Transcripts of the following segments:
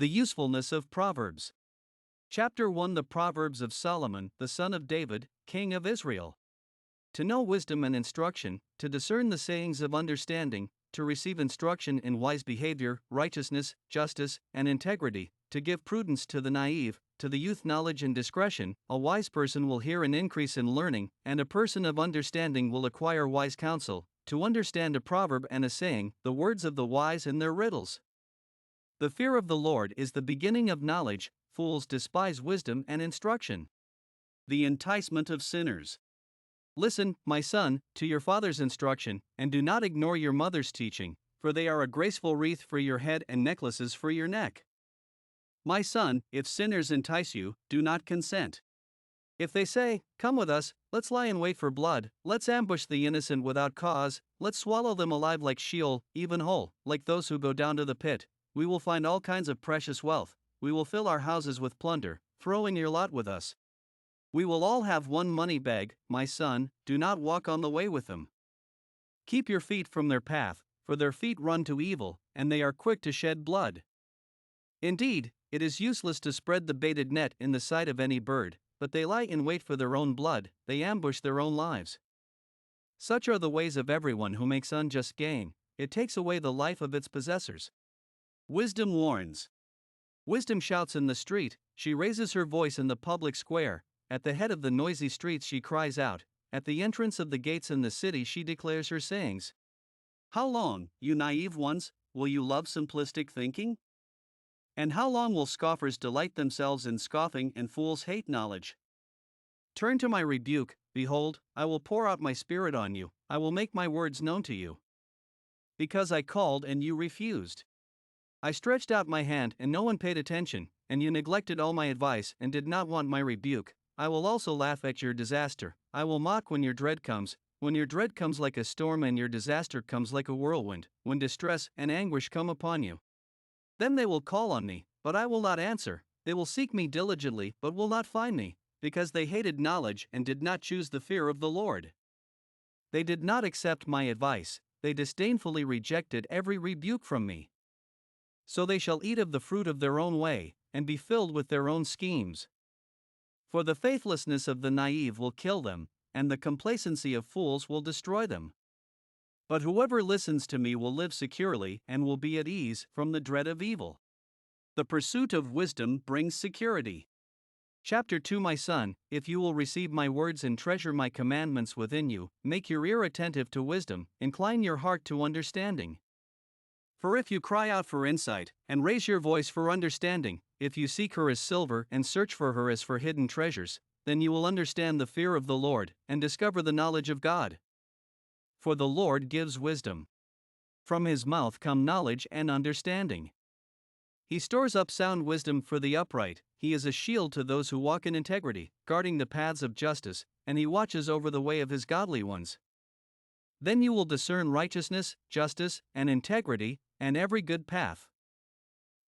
The usefulness of Proverbs. Chapter 1. The Proverbs of Solomon, the son of David, king of Israel. To know wisdom and instruction, to discern the sayings of understanding, to receive instruction in wise behavior, righteousness, justice, and integrity, to give prudence to the naive, to the youth knowledge and discretion. A wise person will hear an increase in learning, and a person of understanding will acquire wise counsel. To understand a proverb and a saying, the words of the wise and their riddles. The fear of the Lord is the beginning of knowledge. Fools despise wisdom and instruction. The enticement of sinners. Listen, my son, to your father's instruction, and do not ignore your mother's teaching, for they are a graceful wreath for your head and necklaces for your neck. My son, if sinners entice you, do not consent. If they say, "Come with us, let's lie in wait for blood, let's ambush the innocent without cause, let's swallow them alive like Sheol, even whole, like those who go down to the pit, we will find all kinds of precious wealth, we will fill our houses with plunder, throw in your lot with us. We will all have one money bag, my son, do not walk on the way with them. Keep your feet from their path, for their feet run to evil, and they are quick to shed blood. Indeed, it is useless to spread the baited net in the sight of any bird, but they lie in wait for their own blood, they ambush their own lives. Such are the ways of everyone who makes unjust gain, it takes away the life of its possessors. Wisdom warns. Wisdom shouts in the street, she raises her voice in the public square, at the head of the noisy streets she cries out, at the entrance of the gates in the city she declares her sayings. How long, you naive ones, will you love simplistic thinking? And how long will scoffers delight themselves in scoffing and fools hate knowledge? Turn to my rebuke, behold, I will pour out my spirit on you, I will make my words known to you. Because I called and you refused. I stretched out my hand and no one paid attention, and you neglected all my advice and did not want my rebuke. I will also laugh at your disaster, I will mock when your dread comes like a storm and your disaster comes like a whirlwind, when distress and anguish come upon you. Then they will call on me, but I will not answer, they will seek me diligently but will not find me, because they hated knowledge and did not choose the fear of the Lord. They did not accept my advice, they disdainfully rejected every rebuke from me. So they shall eat of the fruit of their own way, and be filled with their own schemes. For the faithlessness of the naive will kill them, and the complacency of fools will destroy them. But whoever listens to me will live securely and will be at ease from the dread of evil. The pursuit of wisdom brings security. Chapter 2. My son, if you will receive my words and treasure my commandments within you, make your ear attentive to wisdom, incline your heart to understanding. For if you cry out for insight, and raise your voice for understanding, if you seek her as silver and search for her as for hidden treasures, then you will understand the fear of the Lord, and discover the knowledge of God. For the Lord gives wisdom. From his mouth come knowledge and understanding. He stores up sound wisdom for the upright, he is a shield to those who walk in integrity, guarding the paths of justice, and he watches over the way of his godly ones. Then you will discern righteousness, justice, and integrity, and every good path.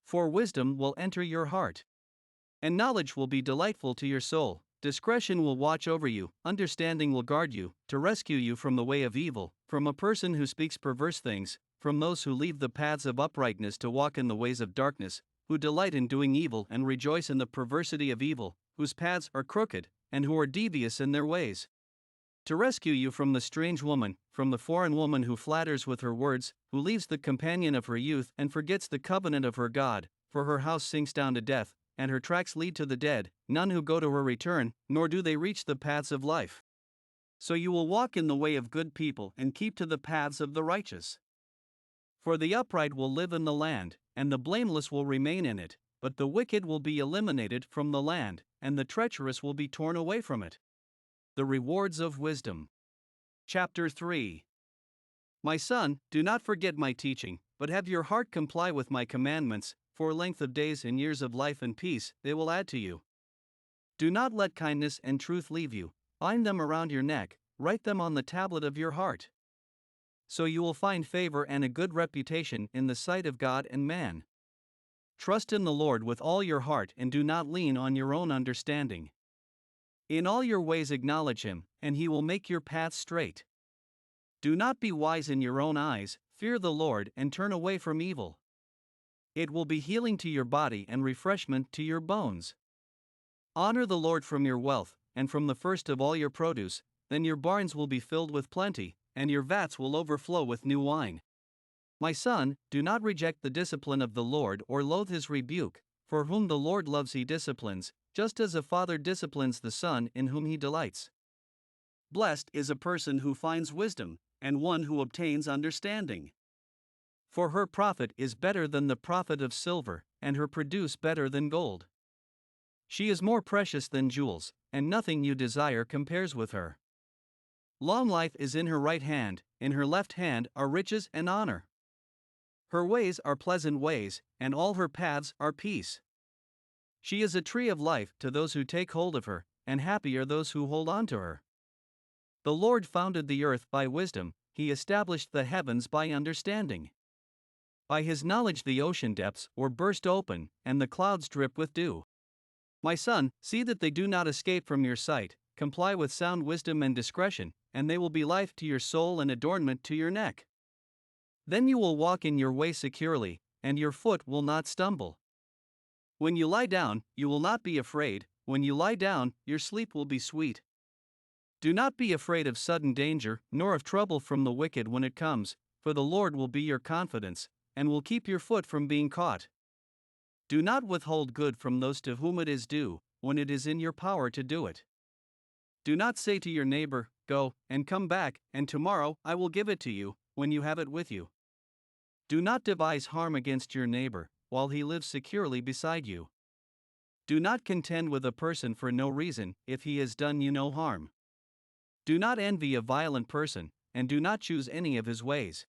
For wisdom will enter your heart, and knowledge will be delightful to your soul. Discretion will watch over you, understanding will guard you, to rescue you from the way of evil, from a person who speaks perverse things, from those who leave the paths of uprightness to walk in the ways of darkness, who delight in doing evil and rejoice in the perversity of evil, whose paths are crooked, and who are devious in their ways. To rescue you from the strange woman, from the foreign woman who flatters with her words, who leaves the companion of her youth and forgets the covenant of her God, for her house sinks down to death, and her tracks lead to the dead, none who go to her return, nor do they reach the paths of life. So you will walk in the way of good people and keep to the paths of the righteous. For the upright will live in the land, and the blameless will remain in it, but the wicked will be eliminated from the land, and the treacherous will be torn away from it. The rewards of wisdom. Chapter 3. My son, do not forget my teaching, but have your heart comply with my commandments, for length of days and years of life and peace they will add to you. Do not let kindness and truth leave you, bind them around your neck, write them on the tablet of your heart. So you will find favor and a good reputation in the sight of God and man. Trust in the Lord with all your heart and do not lean on your own understanding. In all your ways acknowledge him, and he will make your paths straight. Do not be wise in your own eyes, fear the Lord and turn away from evil. It will be healing to your body and refreshment to your bones. Honor the Lord from your wealth, and from the first of all your produce, then your barns will be filled with plenty, and your vats will overflow with new wine. My son, do not reject the discipline of the Lord or loathe his rebuke, for whom the Lord loves he disciplines, just as a father disciplines the son in whom he delights. Blessed is a person who finds wisdom, and one who obtains understanding. For her profit is better than the profit of silver, and her produce better than gold. She is more precious than jewels, and nothing you desire compares with her. Long life is in her right hand, in her left hand are riches and honor. Her ways are pleasant ways, and all her paths are peace. She is a tree of life to those who take hold of her, and happy are those who hold on to her. The Lord founded the earth by wisdom, he established the heavens by understanding. By his knowledge the ocean depths were burst open, and the clouds drip with dew. My son, see that they do not escape from your sight, comply with sound wisdom and discretion, and they will be life to your soul and adornment to your neck. Then you will walk in your way securely, and your foot will not stumble. When you lie down, you will not be afraid, when you lie down, your sleep will be sweet. Do not be afraid of sudden danger, nor of trouble from the wicked when it comes, for the Lord will be your confidence, and will keep your foot from being caught. Do not withhold good from those to whom it is due, when it is in your power to do it. Do not say to your neighbor, "Go, and come back, and tomorrow I will give it to you," when you have it with you. Do not devise harm against your neighbor, while he lives securely beside you. Do not contend with a person for no reason, if he has done you no harm. Do not envy a violent person, and do not choose any of his ways.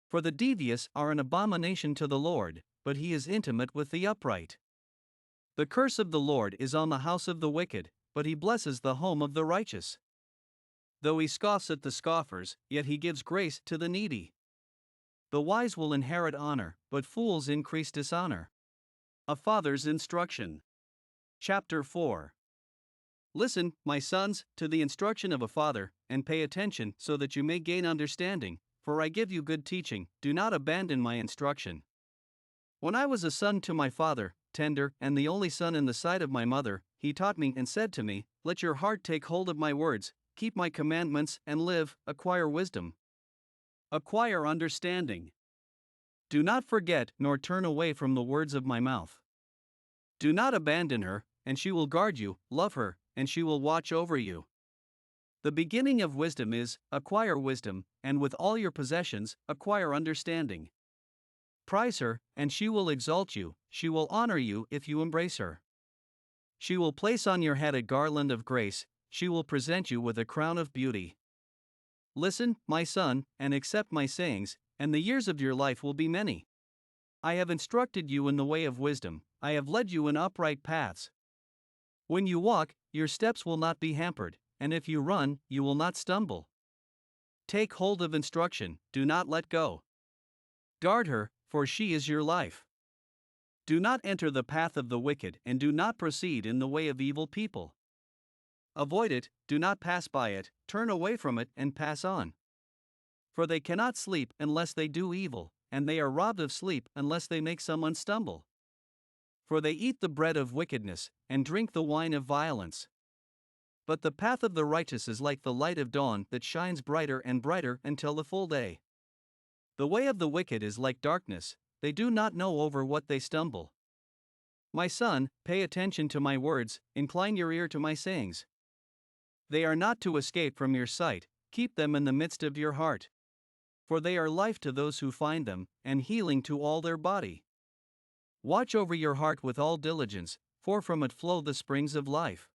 For the devious are an abomination to the Lord, but he is intimate with the upright. The curse of the Lord is on the house of the wicked, but he blesses the home of the righteous. Though he scoffs at the scoffers, yet he gives grace to the needy. The wise will inherit honor, but fools increase dishonor. A father's instruction. Chapter 4. Listen, my sons, to the instruction of a father, and pay attention so that you may gain understanding, for I give you good teaching, do not abandon my instruction. When I was a son to my father, tender, and the only son in the sight of my mother, he taught me and said to me, "Let your heart take hold of my words, keep my commandments and live, acquire wisdom. Acquire understanding. Do not forget nor turn away from the words of my mouth. Do not abandon her, and she will guard you, love her, and she will watch over you. The beginning of wisdom is, acquire wisdom, and with all your possessions, acquire understanding. Prize her, and she will exalt you, she will honor you if you embrace her. She will place on your head a garland of grace, she will present you with a crown of beauty. Listen, my son, and accept my sayings, and the years of your life will be many. I have instructed you in the way of wisdom, I have led you in upright paths. When you walk, your steps will not be hampered, and if you run, you will not stumble. Take hold of instruction, do not let go. Guard her, for she is your life. Do not enter the path of the wicked, and do not proceed in the way of evil people. Avoid it, do not pass by it, turn away from it and pass on. For they cannot sleep unless they do evil, and they are robbed of sleep unless they make someone stumble. For they eat the bread of wickedness, and drink the wine of violence. But the path of the righteous is like the light of dawn that shines brighter and brighter until the full day. The way of the wicked is like darkness, they do not know over what they stumble. My son, pay attention to my words, incline your ear to my sayings. They are not to escape from your sight, keep them in the midst of your heart. For they are life to those who find them, and healing to all their body. Watch over your heart with all diligence, for from it flow the springs of life.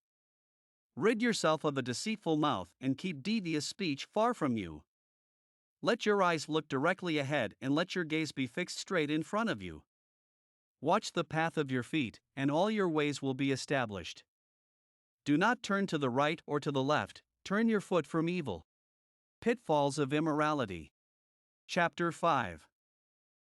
Rid yourself of a deceitful mouth, and keep devious speech far from you. Let your eyes look directly ahead, and let your gaze be fixed straight in front of you. Watch the path of your feet, and all your ways will be established. Do not turn to the right or to the left, turn your foot from evil. Pitfalls of immorality. Chapter 5.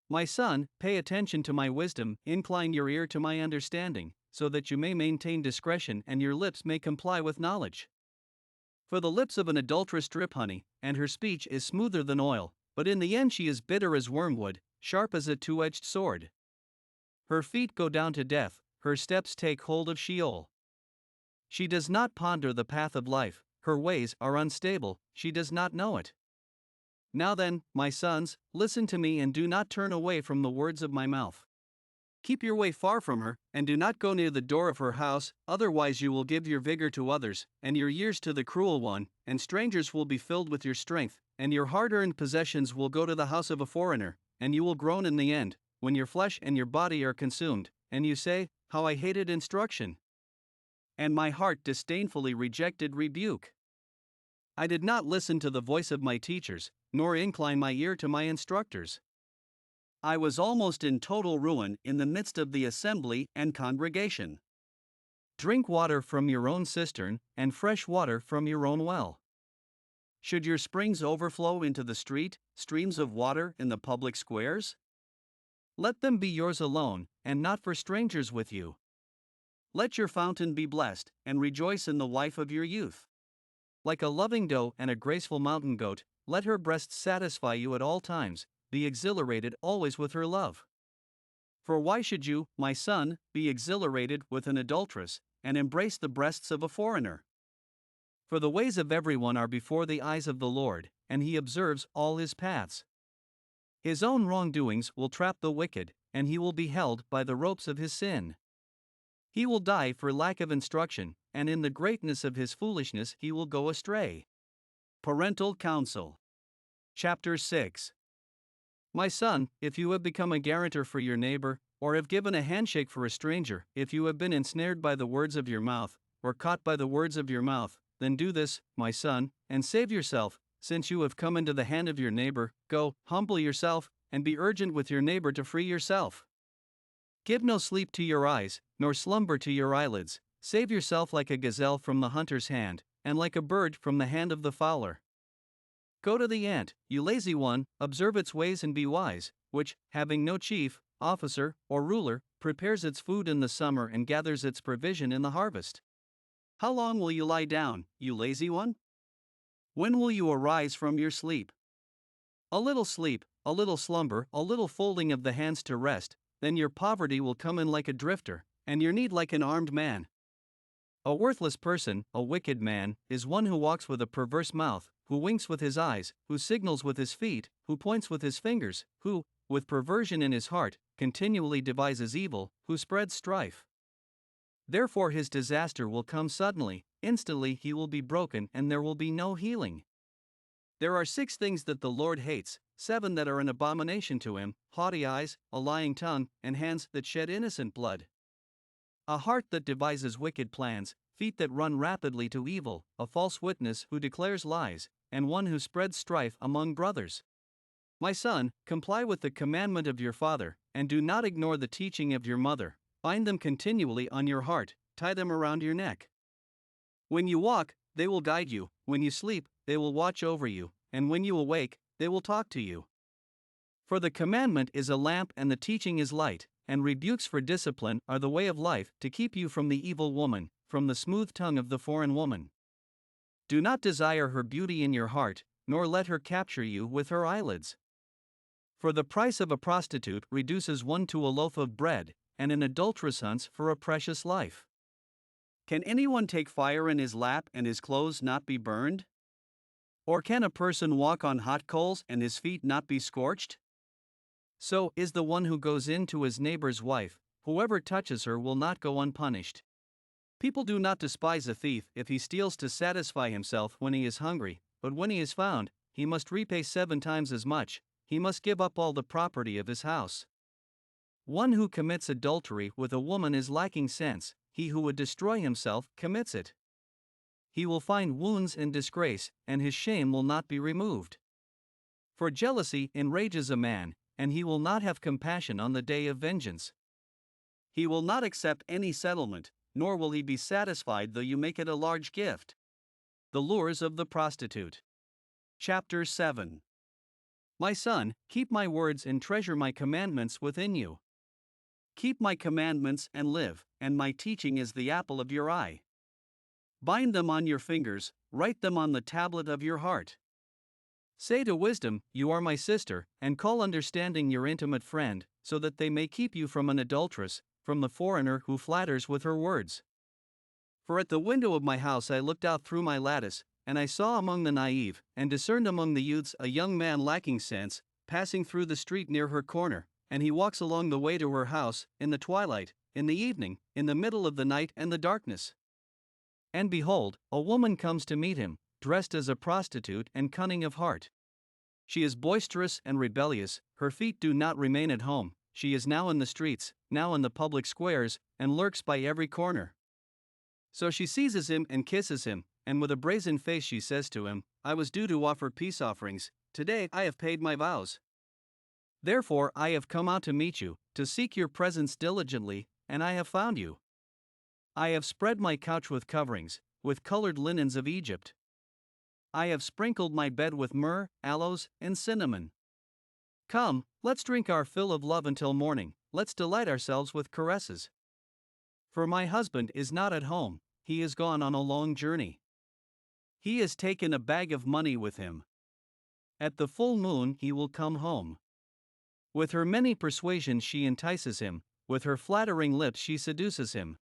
My son, pay attention to my wisdom, incline your ear to my understanding, so that you may maintain discretion and your lips may comply with knowledge. For the lips of an adulteress drip honey, and her speech is smoother than oil, but in the end she is bitter as wormwood, sharp as a two-edged sword. Her feet go down to death, her steps take hold of Sheol. She does not ponder the path of life, her ways are unstable, she does not know it. Now then, my sons, listen to me and do not turn away from the words of my mouth. Keep your way far from her, and do not go near the door of her house, otherwise you will give your vigor to others, and your years to the cruel one, and strangers will be filled with your strength, and your hard-earned possessions will go to the house of a foreigner, and you will groan in the end, when your flesh and your body are consumed, and you say, "How I hated instruction! And my heart disdainfully rejected rebuke. I did not listen to the voice of my teachers, nor incline my ear to my instructors. I was almost in total ruin in the midst of the assembly and congregation. Drink water from your own cistern, and fresh water from your own well. Should your springs overflow into the street, streams of water in the public squares? Let them be yours alone, and not for strangers with you. Let your fountain be blessed, and rejoice in the wife of your youth. Like a loving doe and a graceful mountain goat, let her breasts satisfy you at all times, be exhilarated always with her love. For why should you, my son, be exhilarated with an adulteress, and embrace the breasts of a foreigner? For the ways of everyone are before the eyes of the Lord, and he observes all his paths. His own wrongdoings will trap the wicked, and he will be held by the ropes of his sin. He will die for lack of instruction, and in the greatness of his foolishness he will go astray. Parental Counsel. Chapter 6. My son, if you have become a guarantor for your neighbor, or have given a handshake for a stranger, if you have been ensnared by the words of your mouth, or caught by the words of your mouth, then do this, my son, and save yourself, since you have come into the hand of your neighbor. Go, humble yourself, and be urgent with your neighbor to free yourself. Give no sleep to your eyes, nor slumber to your eyelids. Save yourself like a gazelle from the hunter's hand, and like a bird from the hand of the fowler. Go to the ant, you lazy one, observe its ways and be wise, which, having no chief, officer, or ruler, prepares its food in the summer and gathers its provision in the harvest. How long will you lie down, you lazy one? When will you arise from your sleep? A little sleep, a little slumber, a little folding of the hands to rest, then your poverty will come in like a drifter, and your need like an armed man. A worthless person, a wicked man, is one who walks with a perverse mouth, who winks with his eyes, who signals with his feet, who points with his fingers, who, with perversion in his heart, continually devises evil, who spreads strife. Therefore his disaster will come suddenly, instantly he will be broken and there will be no healing. There are 6 things that the Lord hates, 7 that are an abomination to him: haughty eyes, a lying tongue, and hands that shed innocent blood. A heart that devises wicked plans, feet that run rapidly to evil, a false witness who declares lies, and one who spreads strife among brothers. My son, comply with the commandment of your father, and do not ignore the teaching of your mother. Bind them continually on your heart, tie them around your neck. When you walk, they will guide you, when you sleep, they will watch over you, and when you awake, they will talk to you. For the commandment is a lamp and the teaching is light, and rebukes for discipline are the way of life, to keep you from the evil woman, from the smooth tongue of the foreign woman. Do not desire her beauty in your heart, nor let her capture you with her eyelids. For the price of a prostitute reduces one to a loaf of bread, and an adulteress hunts for a precious life. Can anyone take fire in his lap and his clothes not be burned? Or can a person walk on hot coals and his feet not be scorched? So is the one who goes in to his neighbor's wife, whoever touches her will not go unpunished. People do not despise a thief if he steals to satisfy himself when he is hungry, but when he is found, he must repay 7 times as much, he must give up all the property of his house. One who commits adultery with a woman is lacking sense, he who would destroy himself commits it. He will find wounds and disgrace, and his shame will not be removed. For jealousy enrages a man, and he will not have compassion on the day of vengeance. He will not accept any settlement, nor will he be satisfied though you make it a large gift. The lures of the prostitute. Chapter 7. My son, keep my words and treasure my commandments within you. Keep my commandments and live, and my teaching is the apple of your eye. Bind them on your fingers, write them on the tablet of your heart. Say to wisdom, you are my sister, and call understanding your intimate friend. so that they may keep you from an adulteress, from the foreigner who flatters with her words. For at the window of my house I looked out through my lattice, and I saw among the naive, and discerned among the youths a young man lacking sense, passing through the street near her corner, and he walks along the way to her house, in the twilight, in the evening, in the middle of the night and the darkness. And behold, a woman comes to meet him, dressed as a prostitute and cunning of heart. She is boisterous and rebellious, her feet do not remain at home, she is now in the streets, now in the public squares, and lurks by every corner. So she seizes him and kisses him, and with a brazen face she says to him, I was due to offer peace offerings, today I have paid my vows. Therefore I have come out to meet you, to seek your presence diligently, and I have found you. I have spread my couch with coverings, with colored linens of Egypt. I have sprinkled my bed with myrrh, aloes, and cinnamon. Come, let's drink our fill of love until morning, let's delight ourselves with caresses. For my husband is not at home, he is gone on a long journey. He has taken a bag of money with him. At the full moon he will come home. With her many persuasions she entices him, with her flattering lips she seduces him.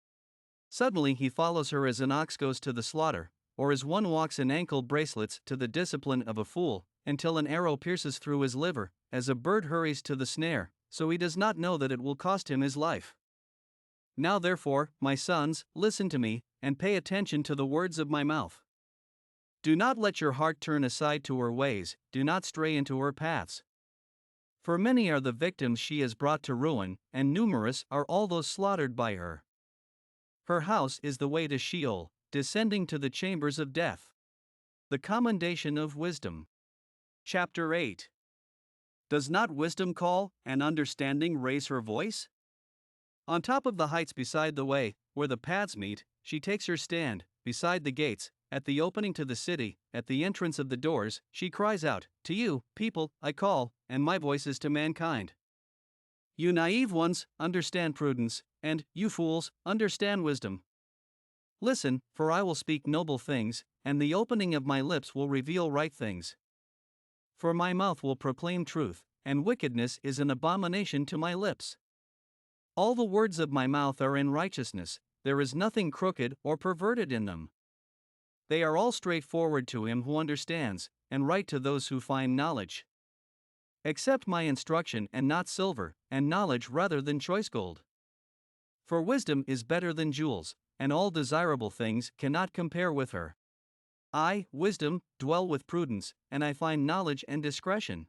Suddenly he follows her as an ox goes to the slaughter, or as one walks in ankle bracelets to the discipline of a fool, until an arrow pierces through his liver, as a bird hurries to the snare, so he does not know that it will cost him his life. Now therefore, my sons, listen to me, and pay attention to the words of my mouth. Do not let your heart turn aside to her ways, do not stray into her paths. For many are the victims she has brought to ruin, and numerous are all those slaughtered by her. Her house is the way to Sheol, descending to the chambers of death. The commendation of wisdom. Chapter 8. Does not wisdom call, and understanding raise her voice? On top of the heights beside the way, where the paths meet, she takes her stand, beside the gates, at the opening to the city, at the entrance of the doors, she cries out, To you, people, I call, and my voice is to mankind. You naive ones, understand prudence, and, you fools, understand wisdom. Listen, for I will speak noble things, and the opening of my lips will reveal right things. For my mouth will proclaim truth, and wickedness is an abomination to my lips. All the words of my mouth are in righteousness, there is nothing crooked or perverted in them. They are all straightforward to him who understands, and right to those who find knowledge. Accept my instruction and not silver, and knowledge rather than choice gold. For wisdom is better than jewels, and all desirable things cannot compare with her. I, wisdom, dwell with prudence, and I find knowledge and discretion.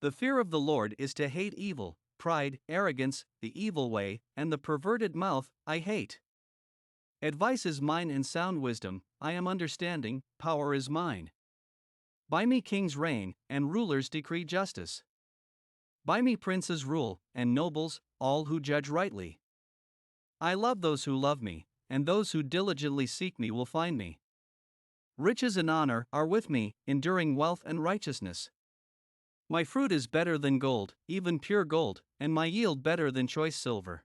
The fear of the Lord is to hate evil, pride, arrogance, the evil way, and the perverted mouth, I hate. Advice is mine and sound wisdom, I am understanding, power is mine. By me kings reign, and rulers decree justice. By me princes rule, and nobles, all who judge rightly. I love those who love me, and those who diligently seek me will find me. Riches and honor are with me, enduring wealth and righteousness. My fruit is better than gold, even pure gold, and my yield better than choice silver.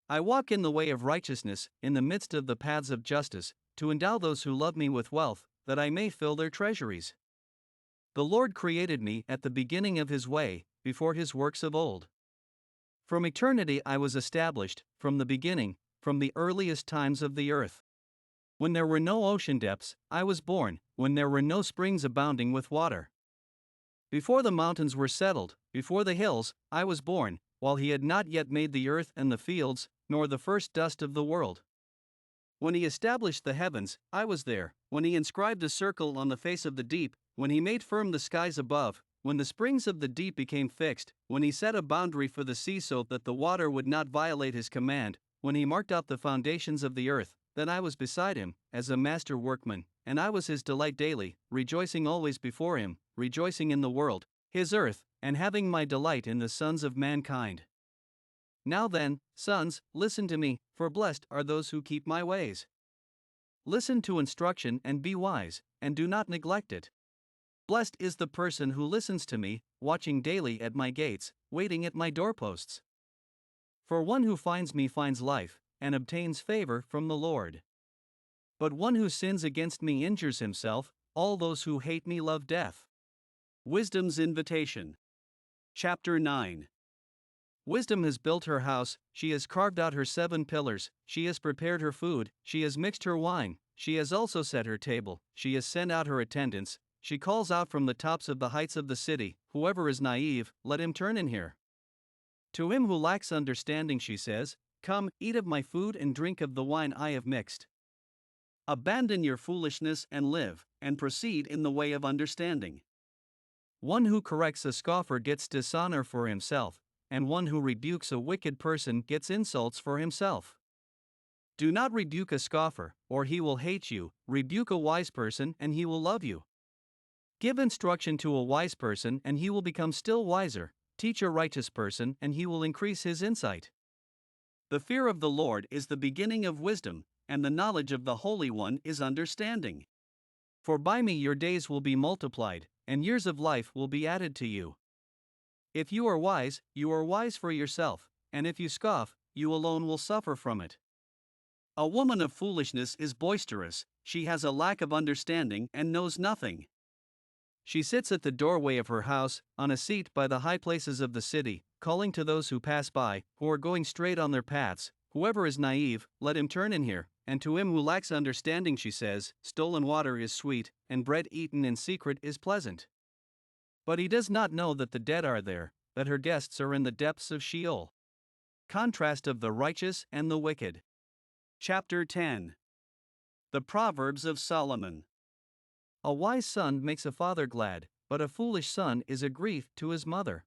I walk in the way of righteousness, in the midst of the paths of justice, to endow those who love me with wealth, that I may fill their treasuries. The Lord created me at the beginning of his way, before his works of old. From eternity I was established, from the beginning, from the earliest times of the earth. When there were no ocean depths, I was born, when there were no springs abounding with water. Before the mountains were settled, before the hills, I was born, while he had not yet made the earth and the fields, nor the first dust of the world. When he established the heavens, I was there, when he inscribed a circle on the face of the deep, when he made firm the skies above, when the springs of the deep became fixed, when he set a boundary for the sea so that the water would not violate his command, when he marked out the foundations of the earth, then I was beside him, as a master workman, and I was his delight daily, rejoicing always before him, rejoicing in the world, his earth, and having my delight in the sons of mankind. Now then, sons, listen to me, for blessed are those who keep my ways. Listen to instruction and be wise, and do not neglect it. Blessed is the person who listens to me, watching daily at my gates, waiting at my doorposts. For one who finds me finds life, and obtains favor from the Lord. But one who sins against me injures himself, all those who hate me love death. Wisdom's Invitation. Chapter 9. Wisdom has built her house, she has carved out her 7 pillars, she has prepared her food, she has mixed her wine, she has also set her table, she has sent out her attendants, she calls out from the tops of the heights of the city, whoever is naive, let him turn in here. To him who lacks understanding she says, come, eat of my food and drink of the wine I have mixed. Abandon your foolishness and live, and proceed in the way of understanding. One who corrects a scoffer gets dishonor for himself, and one who rebukes a wicked person gets insults for himself. Do not rebuke a scoffer, or he will hate you, rebuke a wise person and he will love you. Give instruction to a wise person and he will become still wiser, teach a righteous person and he will increase his insight. The fear of the Lord is the beginning of wisdom, and the knowledge of the Holy One is understanding. For by me your days will be multiplied, and years of life will be added to you. If you are wise for yourself, and if you scoff, you alone will suffer from it. A woman of foolishness is boisterous, she has a lack of understanding and knows nothing. She sits at the doorway of her house, on a seat by the high places of the city, calling to those who pass by, who are going straight on their paths, whoever is naive, let him turn in here. And to him who lacks understanding she says, stolen water is sweet, and bread eaten in secret is pleasant. But he does not know that the dead are there, that her guests are in the depths of Sheol. Contrast of the righteous and the wicked. Chapter 10. The Proverbs of Solomon. A wise son makes a father glad, but a foolish son is a grief to his mother.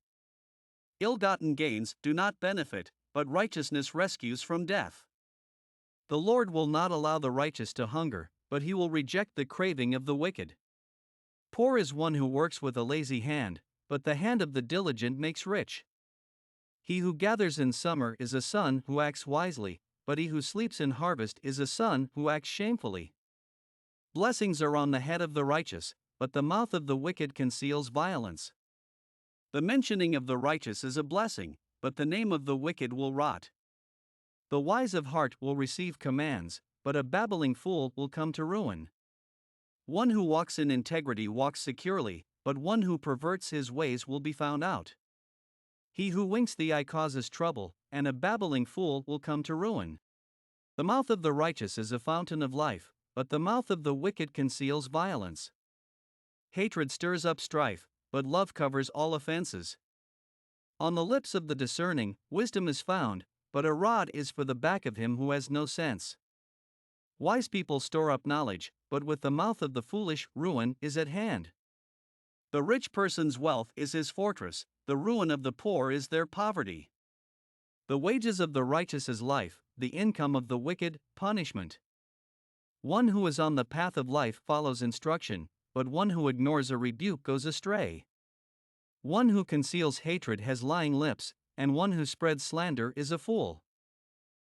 Ill-gotten gains do not benefit, but righteousness rescues from death. The Lord will not allow the righteous to hunger, but he will reject the craving of the wicked. Poor is one who works with a lazy hand, but the hand of the diligent makes rich. He who gathers in summer is a son who acts wisely, but he who sleeps in harvest is a son who acts shamefully. Blessings are on the head of the righteous, but the mouth of the wicked conceals violence. The mentioning of the righteous is a blessing, but the name of the wicked will rot. The wise of heart will receive commands, but a babbling fool will come to ruin. One who walks in integrity walks securely, but one who perverts his ways will be found out. He who winks the eye causes trouble, and a babbling fool will come to ruin. The mouth of the righteous is a fountain of life, but the mouth of the wicked conceals violence. Hatred stirs up strife, but love covers all offenses. On the lips of the discerning, wisdom is found, but a rod is for the back of him who has no sense. Wise people store up knowledge, but with the mouth of the foolish, ruin is at hand. The rich person's wealth is his fortress, the ruin of the poor is their poverty. The wages of the righteous is life, the income of the wicked, punishment. One who is on the path of life follows instruction, but one who ignores a rebuke goes astray. One who conceals hatred has lying lips, and one who spreads slander is a fool.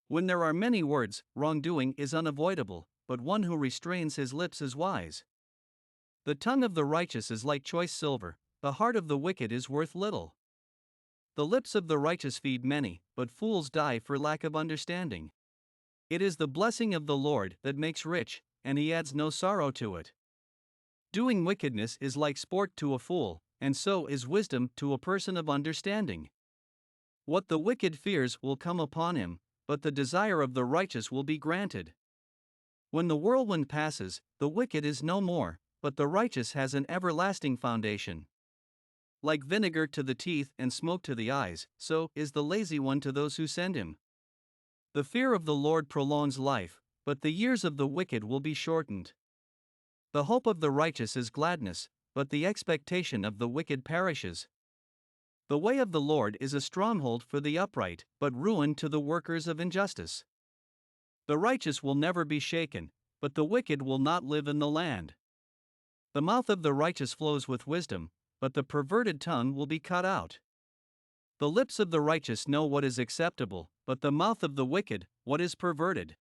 When there are many words, wrongdoing is unavoidable, but one who restrains his lips is wise. The tongue of the righteous is like choice silver, the heart of the wicked is worth little. The lips of the righteous feed many, but fools die for lack of understanding. It is the blessing of the Lord that makes rich, and he adds no sorrow to it. Doing wickedness is like sport to a fool, and so is wisdom to a person of understanding. What the wicked fears will come upon him, but the desire of the righteous will be granted. When the whirlwind passes, the wicked is no more, but the righteous has an everlasting foundation. Like vinegar to the teeth and smoke to the eyes, so is the lazy one to those who send him. The fear of the Lord prolongs life, but the years of the wicked will be shortened. The hope of the righteous is gladness, but the expectation of the wicked perishes. The way of the Lord is a stronghold for the upright, but ruin to the workers of injustice. The righteous will never be shaken, but the wicked will not live in the land. The mouth of the righteous flows with wisdom, but the perverted tongue will be cut out. The lips of the righteous know what is acceptable, but the mouth of the wicked, what is perverted.